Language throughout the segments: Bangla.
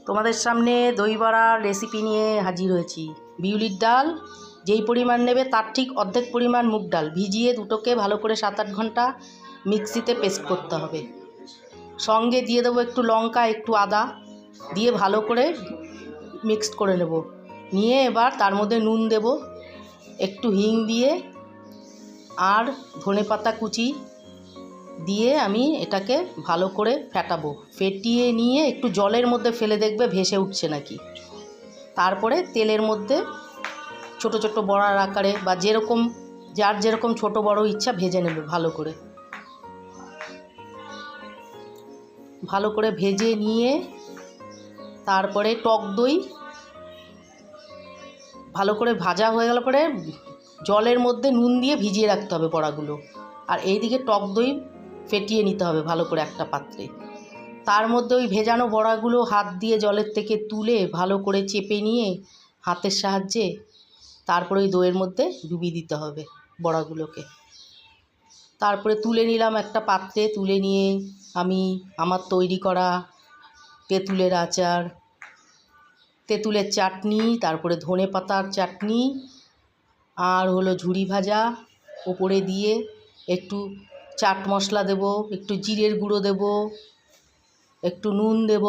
তোমাদের সামনে দই বড়ার রেসিপি নিয়ে হাজির হয়েছি। বিউলির ডাল যেই পরিমাণ নেবে তার ঠিক অর্ধেক পরিমাণ মুগ ডাল ভিজিয়ে দুটোকে ভালো করে 7-8 ঘন্টা মিক্সিতে পেস্ট করতে হবে। সঙ্গে দিয়ে দেবো একটু লঙ্কা, একটু আদা দিয়ে ভালো করে মিক্সড করে নেব। নিয়ে এবার তার মধ্যে নুন দেব, একটু হিং দিয়ে আর ধনেপাতা কুচি দিয়ে আমি এটাকে ভালো করে ফেটাবো। ফেটিয়ে নিয়ে একটু জলের মধ্যে ফেলে দেখবে ভেসে উঠছে নাকি। তারপরে তেলের মধ্যে ছোট ছোট বড়ার আকারে বা যেরকম যার যেরকম ছোট বড় ইচ্ছা ভেজে নেবে। ভালো করে ভেজে নিয়ে তারপরে টক দই ভালো করে ভাজা হয়ে গেল পরে জলের মধ্যে নুন দিয়ে ভিজিয়ে রাখতে হবে বড়াগুলো। আর এইদিকে টক দই ফেটিয়ে নিতে হবে ভালো করে একটা পাত্রে। তার মধ্যে ওই ভেজানো বড়াগুলো হাত দিয়ে জলের থেকে তুলে ভালো করে চেপে নিয়ে হাতের সাহায্যে তারপরে ওই দইয়ের মধ্যে ডুবিয়ে দিতে হবে বড়াগুলোকে। তারপরে তুলে নিলাম একটা পাত্রে। তুলে নিয়ে আমি আমার তৈরি করা তেঁতুলের আচার, তেঁতুলের চাটনি, তারপরে ধনে পাতার চাটনি আর হলো ঝুরি ভাজা ওপরে দিয়ে একটু চাট মশলা দেব, একটু জিরের গুঁড়ো দেব, একটু নুন দেব,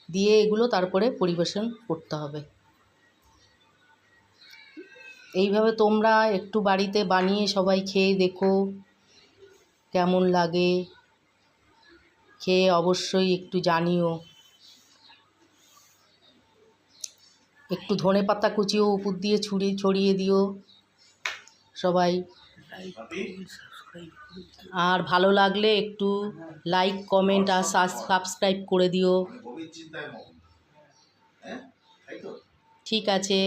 দিয়ে এগুলো তারপরে পরিবেশন করতে হবে। এইভাবে তোমরা একটু বাড়িতে বানিয়ে সবাই খেয়ে দেখো কেমন লাগে। খেয়ে অবশ্যই একটু জানিও। একটু ধনে পাতা কুচিও উপর দিয়ে ছড়িয়ে দিও সবাই। আর ভালো লাগলে একটু লাইক, কমেন্ট আর সাবস্ক্রাইব করে দিও। ঠিক আছে।